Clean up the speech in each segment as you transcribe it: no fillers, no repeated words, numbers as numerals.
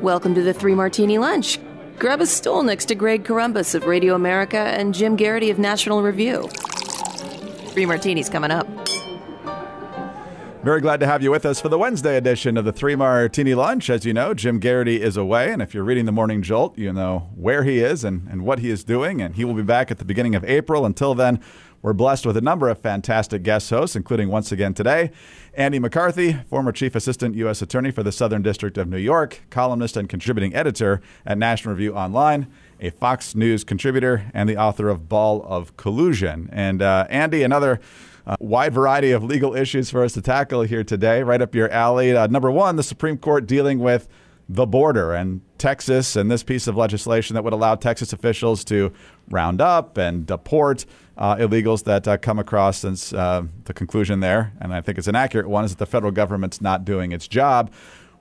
Welcome to the Three Martini Lunch. Grab a stool next to Greg Columbus of Radio America and Jim Garrity of National Review. Three Martinis coming up. Very glad to have you with us for the Wednesday edition of the Three Martini Lunch. As you know, Jim Garrity is away, and if you're reading the Morning Jolt, you know where he is and what he is doing, and he will be back at the beginning of April. Until then, we're blessed with a number of fantastic guest hosts, including once again today, Andy McCarthy, former Chief Assistant U.S. Attorney for the Southern District of New York, columnist and contributing editor at National Review Online, a Fox News contributor, and the author of Ball of Collusion. And Andy, another wide variety of legal issues for us to tackle here today, right up your alley. Number one, the Supreme Court dealing with the border and Texas and this piece of legislation that would allow Texas officials to round up and deport illegals that come across since the conclusion there, and I think it's an accurate one, is that the federal government's not doing its job.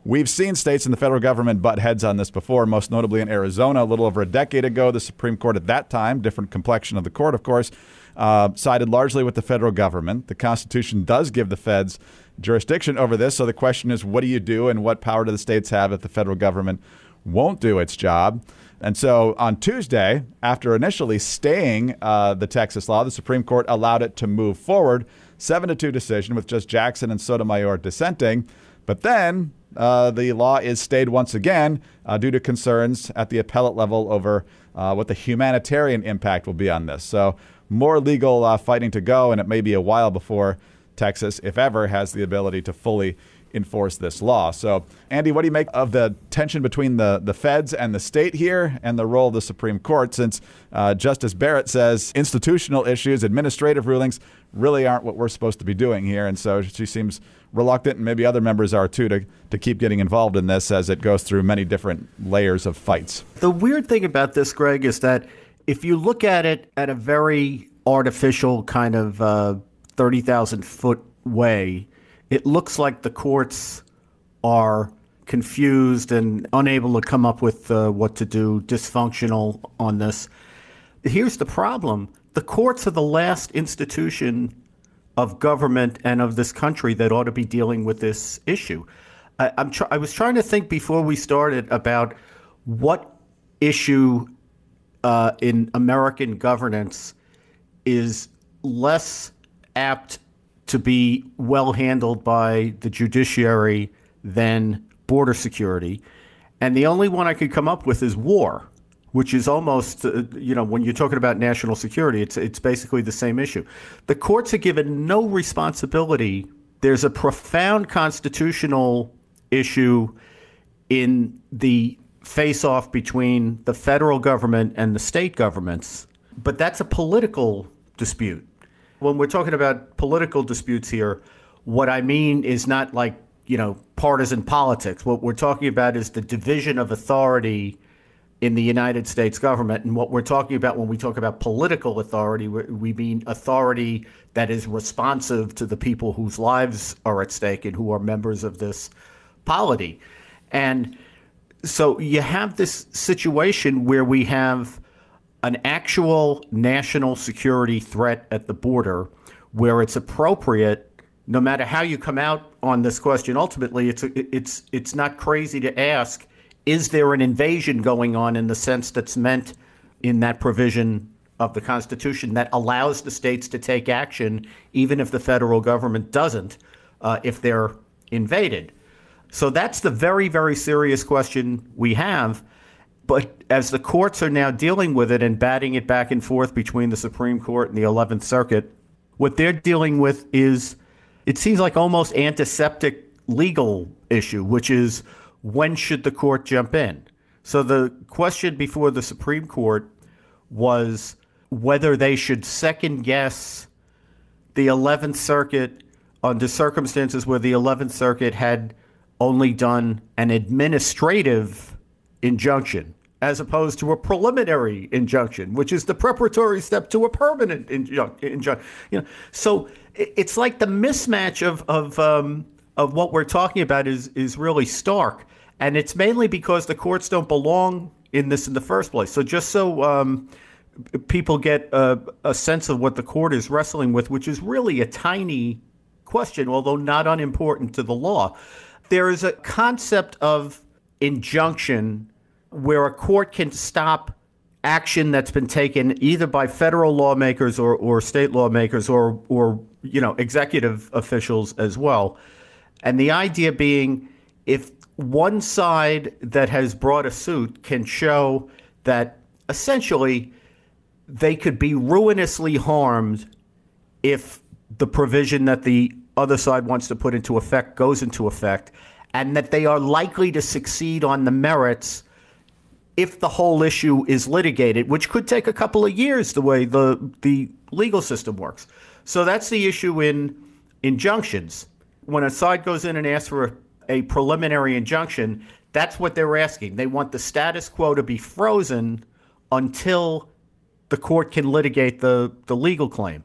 We've seen states and the federal government butt heads on this before, most notably in Arizona a little over a decade ago. The Supreme Court at that time, different complexion of the court, of course, sided largely with the federal government. The Constitution does give the feds jurisdiction over this. So the question is, what do you do and what power do the states have if the federal government won't do its job? And so on Tuesday, after initially staying the Texas law, the Supreme Court allowed it to move forward, 7-2 decision with just Jackson and Sotomayor dissenting. But then the law is stayed once again due to concerns at the appellate level over what the humanitarian impact will be on this. So more legal fighting to go, and it may be a while before Texas, if ever, has the ability to fully enforce this law. So, Andy, what do you make of the tension between the feds and the state here and the role of the Supreme Court, since Justice Barrett says institutional issues, administrative rulings really aren't what we're supposed to be doing here, and so she seems reluctant, and maybe other members are too, to keep getting involved in this as it goes through many different layers of fights. The weird thing about this, Greg, is that if you look at it at a very artificial kind of 30,000-foot way, it looks like the courts are confused and unable to come up with what to do, dysfunctional on this. Here's the problem. The courts are the last institution of government and of this country that ought to be dealing with this issue. I was trying to think before we started about what issue in American governance is less apt to be well handled by the judiciary than border security. And the only one I could come up with is war, which is almost, when you're talking about national security, it's basically the same issue. The courts are given no responsibility. There's a profound constitutional issue in the face-off between the federal government and the state governments, but that's a political dispute. When we're talking about political disputes here, what I mean is not like, partisan politics. What we're talking about is the division of authority in the United States government. And what we're talking about when we talk about political authority, we mean authority that is responsive to the people whose lives are at stake and who are members of this polity. And so you have this situation where we have an actual national security threat at the border where it's appropriate, no matter how you come out on this question. Ultimately, it's not crazy to ask, is there an invasion going on in the sense that's meant in that provision of the Constitution that allows the states to take action, even if the federal government doesn't, if they're invaded? So that's the very, very serious question we have. But as the courts are now dealing with it and batting it back and forth between the Supreme Court and the 11th Circuit, what they're dealing with is, it seems like almost antiseptic legal issue, which is, when should the court jump in? So the question before the Supreme Court was whether they should second guess the 11th Circuit under circumstances where the 11th Circuit had only done an administrative injunction as opposed to a preliminary injunction, which is the preparatory step to a permanent injunction. So it's like the mismatch of what we're talking about is really stark, and it's mainly because the courts don't belong in this in the first place. So just so people get a sense of what the court is wrestling with, which is really a tiny question, although not unimportant to the law. There is a concept of injunction where a court can stop action that's been taken either by federal lawmakers or state lawmakers or executive officials as well. And the idea being, if one side that has brought a suit can show that essentially they could be ruinously harmed if the provision that the other side wants to put into effect goes into effect, and that they are likely to succeed on the merits if the whole issue is litigated, which could take a couple of years the way the legal system works. So that's the issue in injunctions. When a side goes in and asks for a preliminary injunction, that's what they're asking. They want the status quo to be frozen until the court can litigate the legal claim.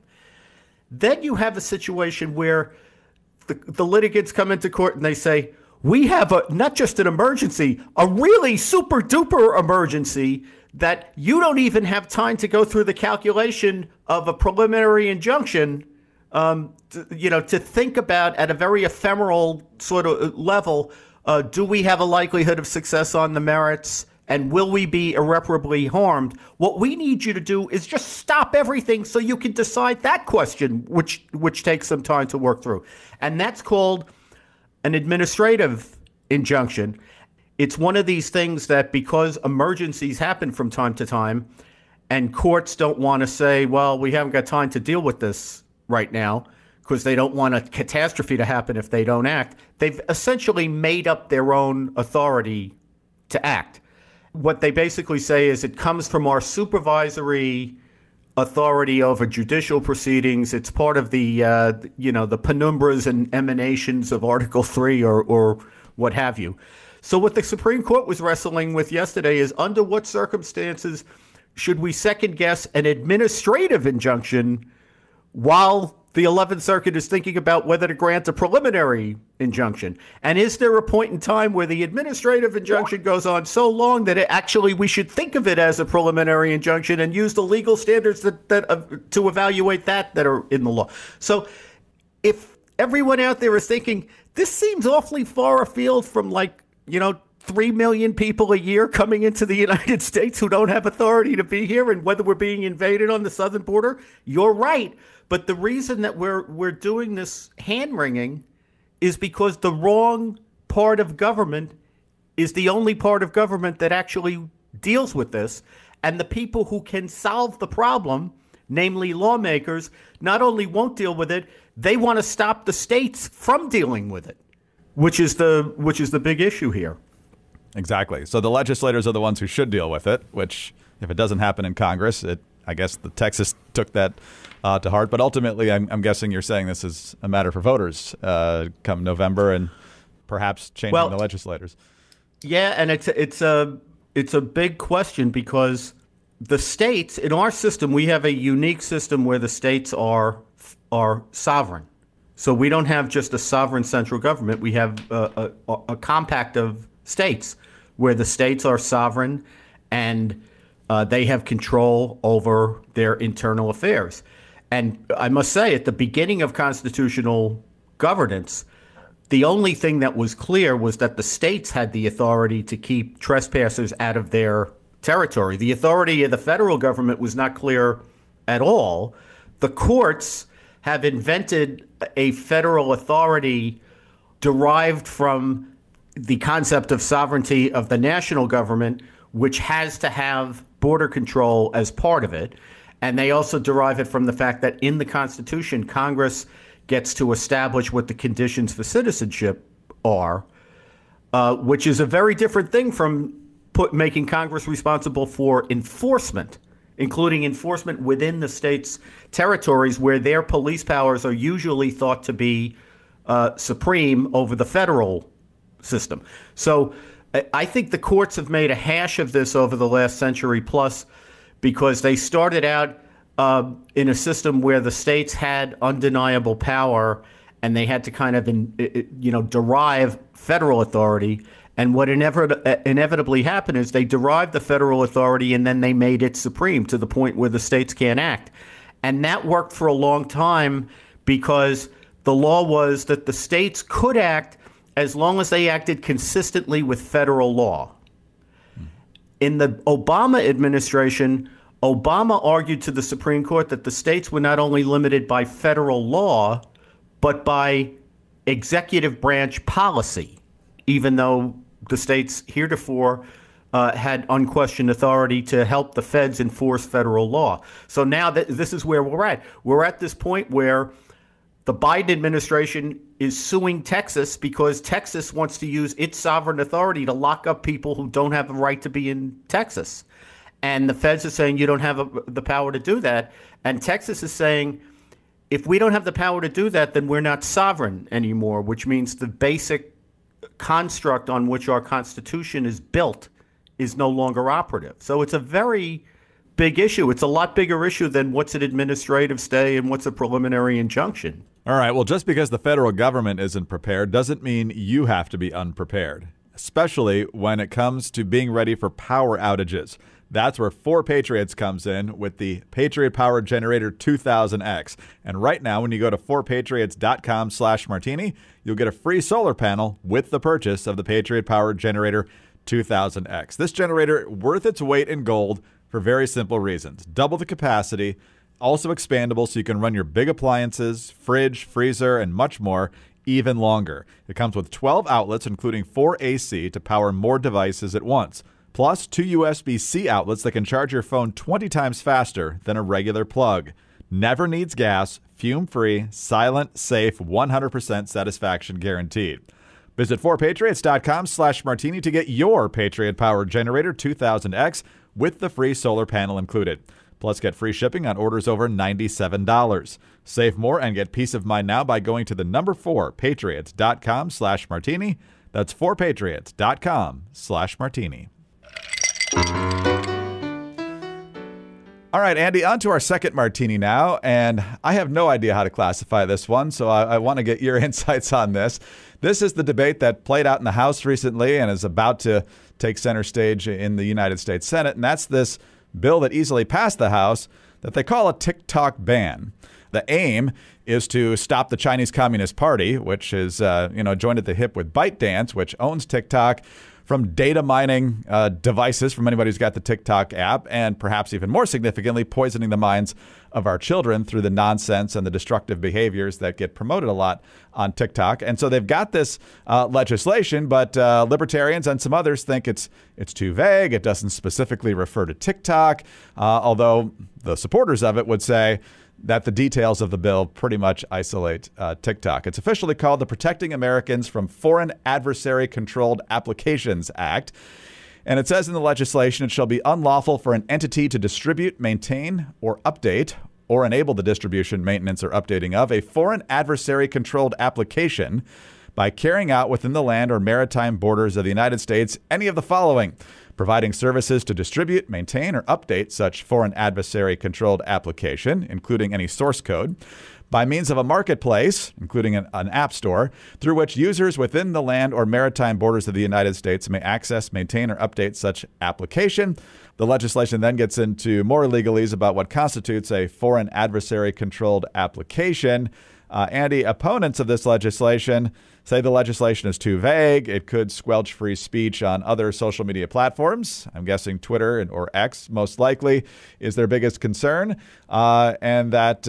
Then you have a situation where the litigants come into court and they say, we have not just an emergency, a really super duper emergency that you don't even have time to go through the calculation of a preliminary injunction, to think about at a very ephemeral sort of level, do we have a likelihood of success on the merits? And will we be irreparably harmed? What we need you to do is just stop everything so you can decide that question, which takes some time to work through. And that's called an administrative injunction. It's one of these things that, because emergencies happen from time to time and courts don't want to say, well, we haven't got time to deal with this right now because they don't want a catastrophe to happen if they don't act, they've essentially made up their own authority to act. What they basically say is it comes from our supervisory authority over judicial proceedings. It's part of the penumbras and emanations of Article 3 or what have you. So what the Supreme Court was wrestling with yesterday is, under what circumstances should we second guess an administrative injunction while the 11th Circuit is thinking about whether to grant a preliminary injunction? And is there a point in time where the administrative injunction goes on so long that we should think of it as a preliminary injunction and use the legal standards that to evaluate that are in the law? So if everyone out there is thinking, this seems awfully far afield from 3 million people a year coming into the United States who don't have authority to be here, and whether we're being invaded on the southern border, you're right. But the reason that we're doing this hand-wringing is because the wrong part of government is the only part of government that actually deals with this. And the people who can solve the problem, namely lawmakers, not only won't deal with it, they want to stop the states from dealing with it, which is the big issue here. Exactly. So the legislators are the ones who should deal with it, which, if it doesn't happen in Congress, I guess the Texas took that to heart. But ultimately, I'm guessing you're saying this is a matter for voters come November, and perhaps changing the legislators. Yeah, and it's a big question, because the states, in our system, we have a unique system where the states are sovereign. So we don't have just a sovereign central government. We have a compact of states where the states are sovereign and they have control over their internal affairs. And I must say, at the beginning of constitutional governance, the only thing that was clear was that the states had the authority to keep trespassers out of their territory. The authority of the federal government was not clear at all. The courts have invented a federal authority derived from the concept of sovereignty of the national government, which has to have border control as part of it. And they also derive it from the fact that in the Constitution, Congress gets to establish what the conditions for citizenship are, which is a very different thing from making Congress responsible for enforcement, including enforcement within the state's territories, where their police powers are usually thought to be supreme over the federal system. So I think the courts have made a hash of this over the last century plus, because they started out in a system where the states had undeniable power and they had to kind of derive federal authority. And what inevitably happened is they derived the federal authority and then they made it supreme to the point where the states can't act. And that worked for a long time, because the law was that the states could act as long as they acted consistently with federal law. In the Obama administration, Obama argued to the Supreme Court that the states were not only limited by federal law, but by executive branch policy, even though the states heretofore had unquestioned authority to help the feds enforce federal law. So now this is where we're at. We're at this point where the Biden administration is suing Texas because Texas wants to use its sovereign authority to lock up people who don't have a right to be in Texas. And the feds are saying you don't have the power to do that. And Texas is saying, if we don't have the power to do that, then we're not sovereign anymore, which means the basic construct on which our Constitution is built is no longer operative. So it's a very big issue. It's a lot bigger issue than what's an administrative stay and what's a preliminary injunction. All right. Well, just because the federal government isn't prepared doesn't mean you have to be unprepared, especially when it comes to being ready for power outages. That's where 4Patriots comes in with the Patriot Power Generator 2000X. And right now, when you go to 4patriots.com/martini, you'll get a free solar panel with the purchase of the Patriot Power Generator 2000X. This generator worth its weight in gold for very simple reasons. Double the capacity, also expandable so you can run your big appliances, fridge, freezer, and much more even longer. It comes with 12 outlets, including 4 AC to power more devices at once, plus 2 USB-C outlets that can charge your phone 20 times faster than a regular plug. Never needs gas, fume-free, silent, safe, 100% satisfaction guaranteed. Visit 4patriots.com/martini to get your Patriot Power Generator 2000X with the free solar panel included. Plus, get free shipping on orders over $97. Save more and get peace of mind now by going to the number 4patriots.com/martini. That's 4patriots.com/martini. All right, Andy, on to our second martini now. And I have no idea how to classify this one, so I want to get your insights on this. This is the debate that played out in the House recently and is about to take center stage in the United States Senate. And that's this bill that easily passed the House that they call a TikTok ban. The aim is to stop the Chinese Communist Party, which is joined at the hip with ByteDance, which owns TikTok, from data mining devices from anybody who's got the TikTok app, and perhaps even more significantly, poisoning the minds of our children through the nonsense and the destructive behaviors that get promoted a lot on TikTok. And so they've got this legislation, but libertarians and some others think it's too vague. It doesn't specifically refer to TikTok, although the supporters of it would say that the details of the bill pretty much isolate TikTok. It's officially called the Protecting Americans from Foreign Adversary Controlled Applications Act. And it says in the legislation it shall be unlawful for an entity to distribute, maintain, or update, or enable the distribution, maintenance, or updating of a foreign adversary controlled application by carrying out within the land or maritime borders of the United States any of the following: providing services to distribute, maintain, or update such foreign adversary-controlled application, including any source code, by means of a marketplace, including an app store, through which users within the land or maritime borders of the United States may access, maintain, or update such application. The legislation then gets into more legalese about what constitutes a foreign adversary-controlled application. Andy, opponents of this legislation say the legislation is too vague. It could squelch free speech on other social media platforms. I'm guessing Twitter or X, most likely, is their biggest concern. And that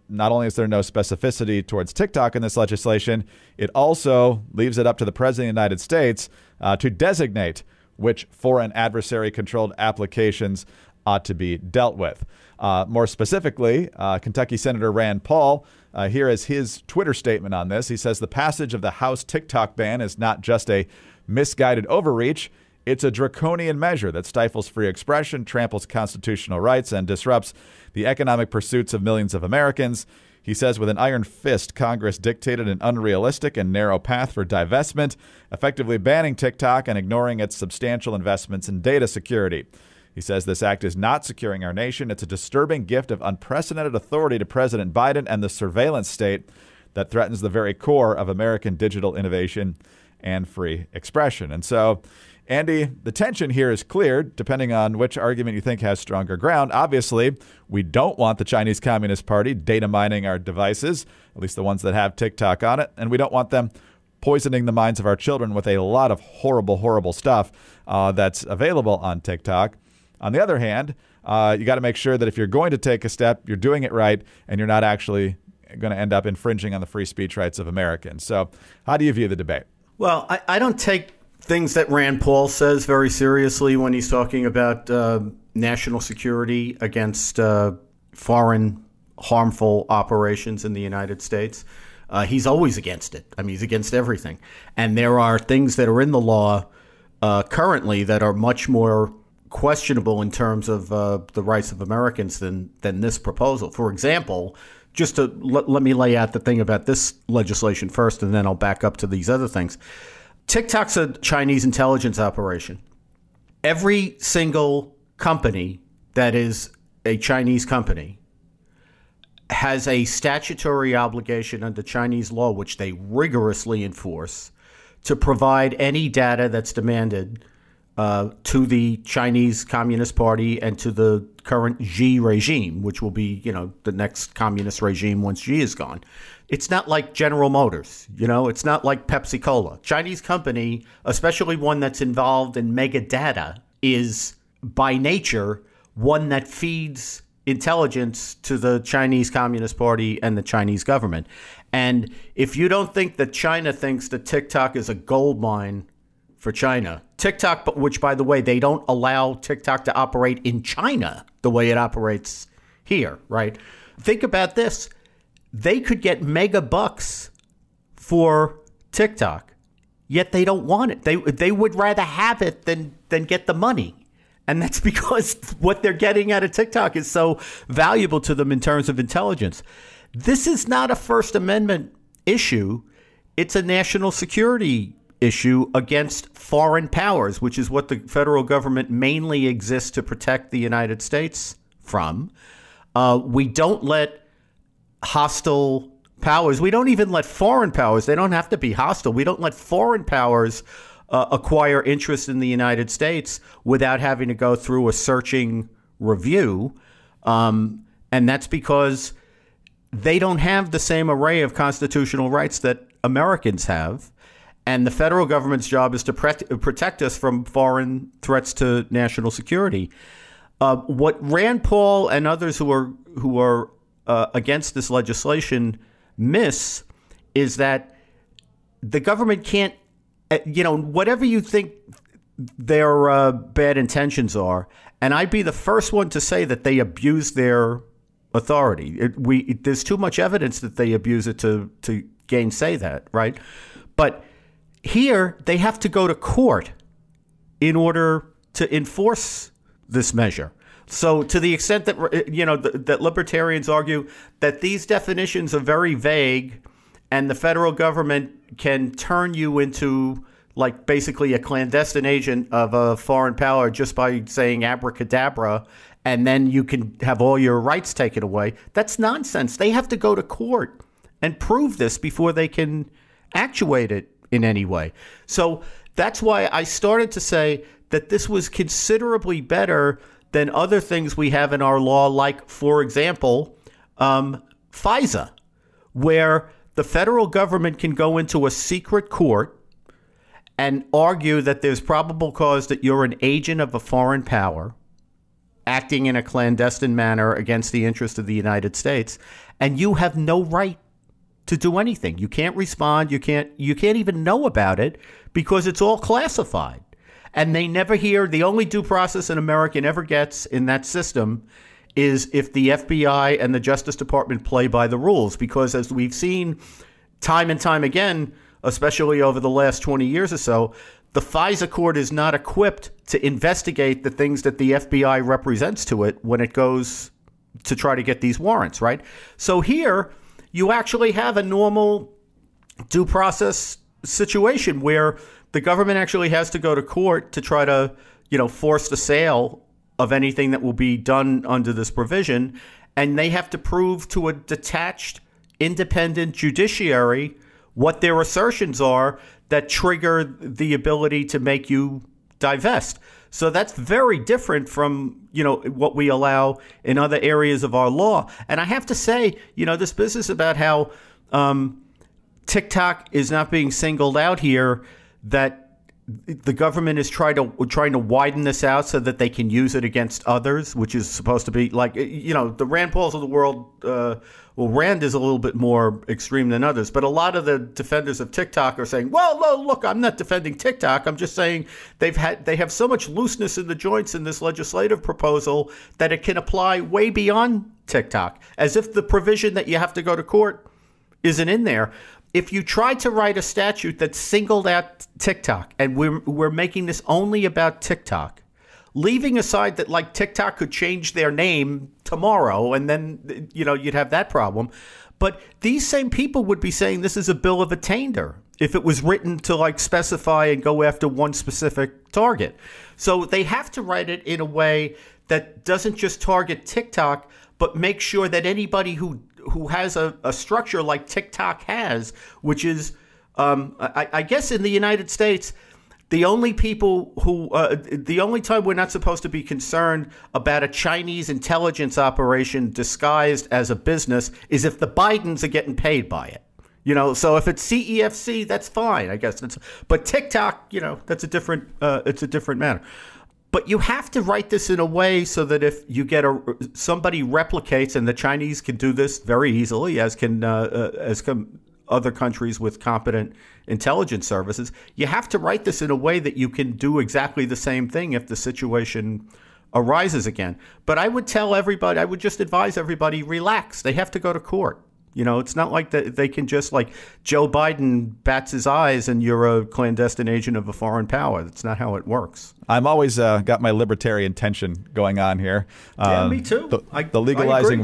not only is there no specificity towards TikTok in this legislation, it also leaves it up to the President of the United States to designate which foreign adversary-controlled applications ought to be dealt with. More specifically, Kentucky Senator Rand Paul, here is his Twitter statement on this. He says the passage of the House TikTok ban is not just a misguided overreach. It's a draconian measure that stifles free expression, tramples constitutional rights, and disrupts the economic pursuits of millions of Americans. He says with an iron fist, Congress dictated an unrealistic and narrow path for divestment, effectively banning TikTok and ignoring its substantial investments in data security. He says this act is not securing our nation. It's a disturbing gift of unprecedented authority to President Biden and the surveillance state that threatens the very core of American digital innovation and free expression. And so, Andy, the tension here is clear, depending on which argument you think has stronger ground. Obviously, we don't want the Chinese Communist Party data mining our devices, at least the ones that have TikTok on it, and we don't want them poisoning the minds of our children with a lot of horrible, horrible stuff that's available on TikTok. On the other hand, you got to make sure that if you're going to take a step, you're doing it right, and you're not actually going to end up infringing on the free speech rights of Americans. So how do you view the debate? Well, I don't take things that Rand Paul says very seriously when he's talking about national security against foreign harmful operations in the United States. He's always against it. I mean, he's against everything. And there are things that are in the law currently that are much more questionable in terms of the rights of Americans than this proposal. For example, just to let me lay out the thing about this legislation first, and then I'll back up to these other things. TikTok's a Chinese intelligence operation. Every single company that is a Chinese company has a statutory obligation under Chinese law, which they rigorously enforce, to provide any data that's demanded to the Chinese Communist Party and to the current Xi regime, which will be, the next communist regime once Xi is gone. It's not like General Motors, it's not like Pepsi Cola. Chinese company, especially one that's involved in mega data, is by nature one that feeds intelligence to the Chinese Communist Party and the Chinese government. And if you don't think that China thinks that TikTok is a gold mine for China, TikTok, which, by the way, they don't allow TikTok to operate in China the way it operates here, right? Think about this. They could get mega bucks for TikTok, yet they don't want it. They would rather have it than get the money. And that's because what they're getting out of TikTok is so valuable to them in terms of intelligence. This is not a First Amendment issue. It's a national security issue against foreign powers, which is what the federal government mainly exists to protect the United States from. We don't let hostile powers. We don't even let foreign powers. They don't have to be hostile. We don't let foreign powers acquire interest in the United States without having to go through a searching review. And that's because they don't have the same array of constitutional rights that Americans have. And the federal government's job is to protect us from foreign threats to national security. What Rand Paul and others who are against this legislation miss is that the government can't, whatever you think their bad intentions are, and I'd be the first one to say that they abuse their authority. There's too much evidence that they abuse it to gainsay that, right? But here, they have to go to court in order to enforce this measure. So to the extent that, that libertarians argue that these definitions are very vague and the federal government can turn you into like basically a clandestine agent of a foreign power just by saying abracadabra, and then you can have all your rights taken away, that's nonsense. They have to go to court and prove this before they can actuate it in any way. So that's why I started to say that this was considerably better than other things we have in our law, like, for example, FISA, where the federal government can go into a secret court and argue that there's probable cause that you're an agent of a foreign power acting in a clandestine manner against the interest of the United States, and you have no right to do anything. You can't respond. You can't even know about it because it's all classified. And they never hear. The only due process an American ever gets in that system is if the FBI and the Justice Department play by the rules. Because as we've seen time and time again, especially over the last 20 years or so, the FISA court is not equipped to investigate the things that the FBI represents to it when it goes to try to get these warrants, right? So here, you actually have a normal due process situation where the government actually has to go to court to try to, force the sale of anything that will be done under this provision. And they have to prove to a detached, independent judiciary what their assertions are that trigger the ability to make you divest. So that's very different from, what we allow in other areas of our law. And I have to say, this business about how TikTok is not being singled out here, that the government is trying to widen this out so that they can use it against others, which is supposed to be like, the Rand Pauls of the world. Rand is a little bit more extreme than others, but a lot of the defenders of TikTok are saying, well, no, look, I'm not defending TikTok. I'm just saying they have so much looseness in the joints in this legislative proposal that it can apply way beyond TikTok, as if the provision that you have to go to court isn't in there. If you tried to write a statute that singled out TikTok, and we're making this only about TikTok, leaving aside that like TikTok could change their name tomorrow and then, you'd have that problem. But these same people would be saying this is a bill of attainder if it was written to like specify and go after one specific target. So they have to write it in a way that doesn't just target TikTok, but make sure that anybody who has a structure like TikTok has, which is, I guess in the United States, the only people the only time we're not supposed to be concerned about a Chinese intelligence operation disguised as a business is if the Bidens are getting paid by it. So if it's CEFC, that's fine, I guess. But TikTok, that's a different matter. But you have to write this in a way so that if you get somebody replicates, and the Chinese can do this very easily, as can other countries with competent intelligence services, you have to write this in a way that you can do exactly the same thing if the situation arises again. But I would just advise everybody, relax. They have to go to court. It's not like that they can just like Joe Biden bats his eyes and you're a clandestine agent of a foreign power. That's not how it works. I'm always got my libertarian tension going on here. Yeah, me too. The legalizing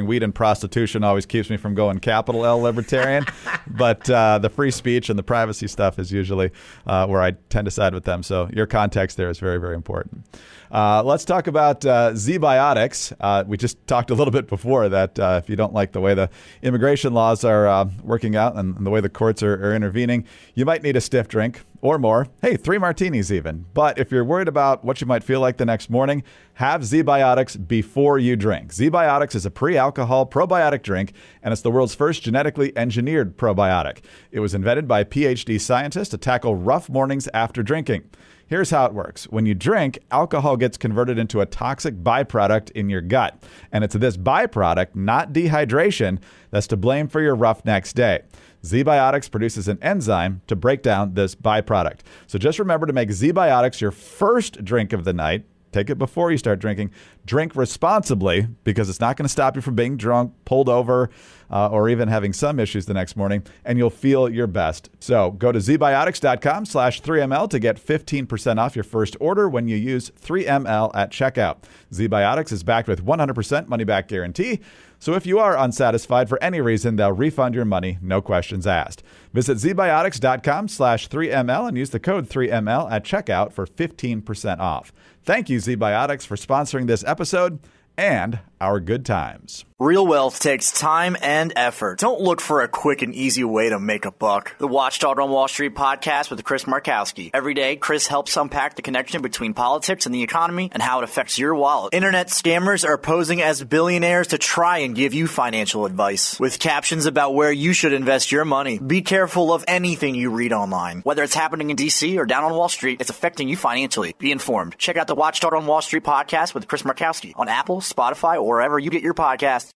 weed and prostitution always keeps me from going capital L libertarian, but the free speech and the privacy stuff is usually where I tend to side with them. So your context there is very, very important. Let's talk about ZBiotics. We just talked a little bit before that if you don't like the way the immigration laws are working out and the way the courts are intervening, you might need a stiff drink or more. Hey, 3 martinis even. But if you're worried about what you might feel like the next morning, have ZBiotics before you drink. ZBiotics is a pre-alcohol probiotic drink, and it's the world's first genetically engineered probiotic. It was invented by PhD scientists to tackle rough mornings after drinking. Here's how it works. When you drink, alcohol gets converted into a toxic byproduct in your gut. And it's this byproduct, not dehydration, that's to blame for your rough next day. ZBiotics produces an enzyme to break down this byproduct. So just remember to make ZBiotics your first drink of the night. Take it before you start drinking. Drink responsibly, because it's not going to stop you from being drunk, pulled over, or even having some issues the next morning, and you'll feel your best. So go to zbiotics.com/3ml to get 15% off your first order when you use 3ml at checkout. ZBiotics is backed with 100% money-back guarantee. So if you are unsatisfied for any reason, they'll refund your money, no questions asked. Visit zbiotics.com/3ml and use the code 3ml at checkout for 15% off. Thank you, ZBiotics, for sponsoring this episode and our good times. Real wealth takes time and effort. Don't look for a quick and easy way to make a buck. The Watchdog on Wall Street podcast with Chris Markowski. Every day, Chris helps unpack the connection between politics and the economy and how it affects your wallet. Internet scammers are posing as billionaires to try and give you financial advice with captions about where you should invest your money. Be careful of anything you read online. Whether it's happening in D.C. or down on Wall Street, it's affecting you financially. Be informed. Check out the Watchdog on Wall Street podcast with Chris Markowski on Apple, Spotify, or wherever you get your podcast.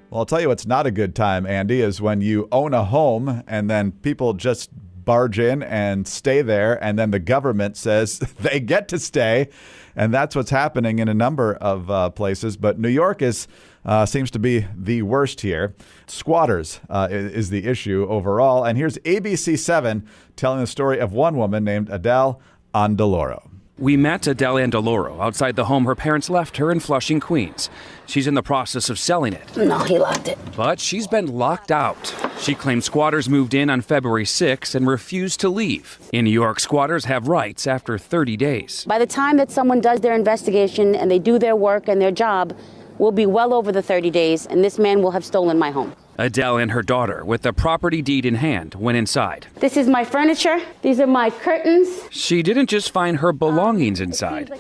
Well, I'll tell you what's not a good time, Andy, is when you own a home and then people just barge in and stay there, and then the government says they get to stay. And that's what's happening in a number of places. But New York seems to be the worst here. Squatters is the issue overall. And here's ABC7 telling the story of one woman named Adele Andaloro. We met Adele Andaloro outside the home her parents left her in Flushing, Queens. She's in the process of selling it. No, he locked it. But she's been locked out. She claims squatters moved in on February 6 and refused to leave. In New York, squatters have rights after 30 days. By the time that someone does their investigation and they do their work and their job, we'll be well over the 30 days, and this man will have stolen my home. Adele and her daughter, with the property deed in hand, went inside. This is my furniture. These are my curtains. She didn't just find her belongings inside.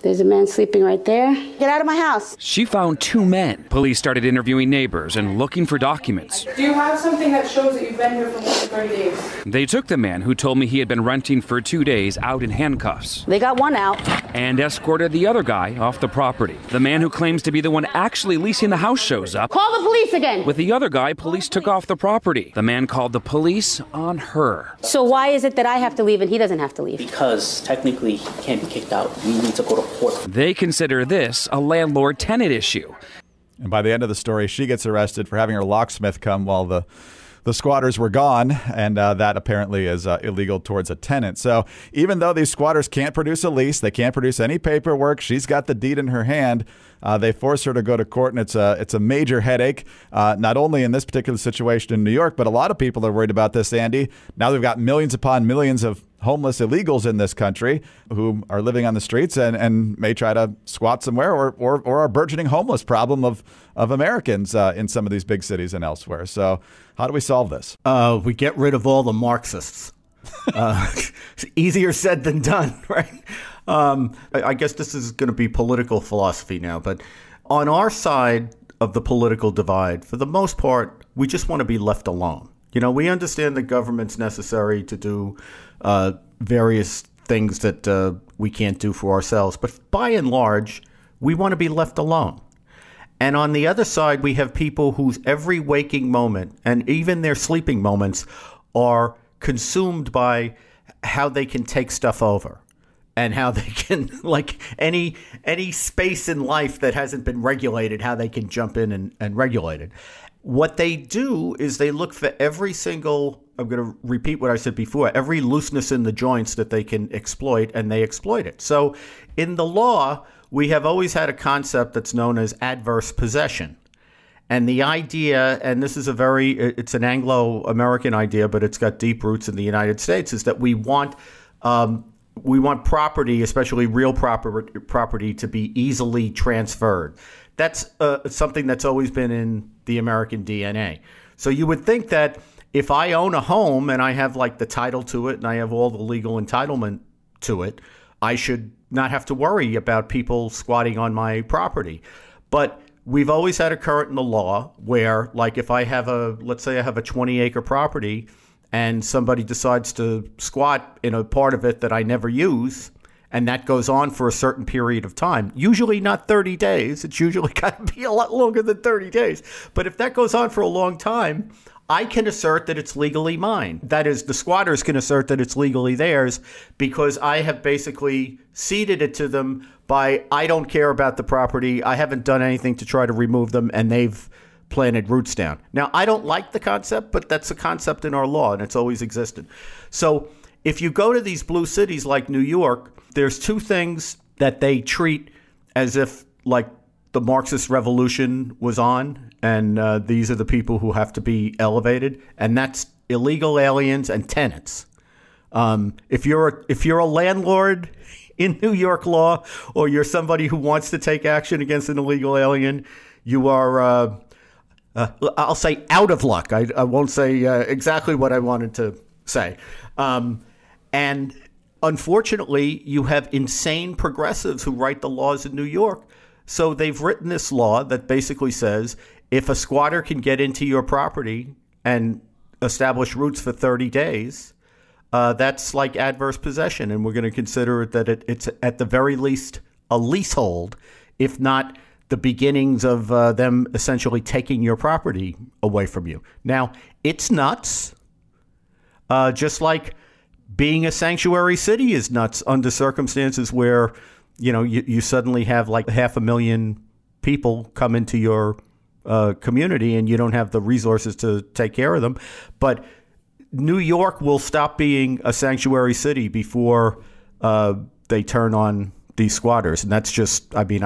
There's a man sleeping right there. Get out of my house. She found 2 men. Police started interviewing neighbors and looking for documents. Do you have something that shows that you've been here for more than 30 days? They took the man who told me he had been renting for 2 days out in handcuffs. They got one out. And escorted the other guy off the property. The man who claims to be the one actually leasing the house shows up. Call the police again. With the other guy, police took off the property. The man called the police on her. So why is it that I have to leave and he doesn't have to leave? Because technically he can't be kicked out. We need to go to court. They consider this a landlord-tenant issue. And by the end of the story, she gets arrested for having her locksmith come while the squatters were gone, and that apparently is illegal towards a tenant. So even though these squatters can't produce a lease, they can't produce any paperwork, she's got the deed in her hand, they force her to go to court, and it's a major headache, not only in this particular situation in New York, but a lot of people are worried about this, Andy. Now they've got millions upon millions of homeless illegals in this country who are living on the streets and may try to squat somewhere, or our burgeoning homeless problem of Americans in some of these big cities and elsewhere. So how do we solve this? We get rid of all the Marxists. It's easier said than done, right? I guess this is going to be political philosophy now, but on our side of the political divide, for the most part, we just want to be left alone. You know, we understand that government's necessary to do various things that we can't do for ourselves. But by and large, we want to be left alone. And on the other side, we have people whose every waking moment and even their sleeping moments are consumed by how they can take stuff over and how they can, like any space in life that hasn't been regulated, how they can jump in and regulate it. What they do is they look for every single, I'm going to repeat what I said before, every looseness in the joints that they can exploit, and they exploit it. So in the law, we have always had a concept that's known as adverse possession. And the idea, and this is it's an Anglo-American idea, but it's got deep roots in the United States, is that we want property, especially real property, to be easily transferred. That's something that's always been in the American DNA. So you would think that if I own a home and I have like the title to it and I have all the legal entitlement to it, I should not have to worry about people squatting on my property. But we've always had a current in the law where, like, if I have let's say I have a 20-acre property and somebody decides to squat in a part of it that I never use, and that goes on for a certain period of time, usually not 30 days. It's usually got to be a lot longer than 30 days. But if that goes on for a long time, I can assert that it's legally mine. That is, the squatters can assert that it's legally theirs because I have basically ceded it to them by, I don't care about the property. I haven't done anything to try to remove them, and they've planted roots down. Now, I don't like the concept, but that's a concept in our law, and it's always existed. So if you go to these blue cities like New York, there's two things that they treat as if like the Marxist revolution was on, and these are the people who have to be elevated, and that's illegal aliens and tenants. If you're a landlord in New York law, or you're somebody who wants to take action against an illegal alien, you are, I'll say, out of luck. I won't say exactly what I wanted to say. And unfortunately, you have insane progressives who write the laws in New York. So they've written this law that basically says if a squatter can get into your property and establish roots for 30 days, that's like adverse possession. And we're going to consider it that it's at the very least a leasehold, if not the beginnings of them essentially taking your property away from you. Now, it's nuts, just like being a sanctuary city is nuts under circumstances where, you know, you suddenly have like 500,000 people come into your community and you don't have the resources to take care of them. But New York will stop being a sanctuary city before they turn on these squatters. And that's just, I mean,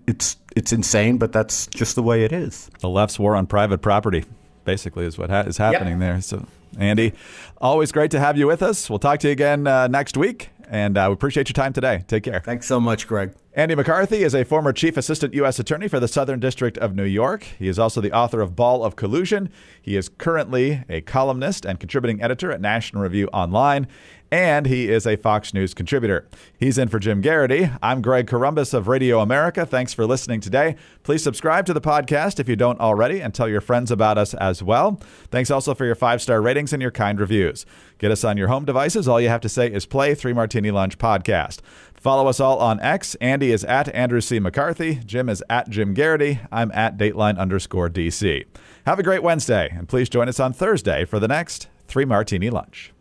it's insane, but that's just the way it is. The left's war on private property, basically, is what is happening there. So, Andy, always great to have you with us. We'll talk to you again next week, and we appreciate your time today. Take care. Thanks so much, Greg. Andy McCarthy is a former Chief Assistant U.S. Attorney for the Southern District of New York. He is also the author of Ball of Collusion. He is currently a columnist and contributing editor at National Review Online. and he is a Fox News contributor. He's in for Jim Garrity. I'm Greg Corombos of Radio America. Thanks for listening today. Please subscribe to the podcast if you don't already, and tell your friends about us as well. Thanks also for your 5-star ratings and your kind reviews. Get us on your home devices. All you have to say is play 3 Martini Lunch podcast. Follow us all on X. Andy is at Andrew C. McCarthy. Jim is at Jim Garrity. I'm at Dateline_DC. Have a great Wednesday, and please join us on Thursday for the next 3 Martini Lunch.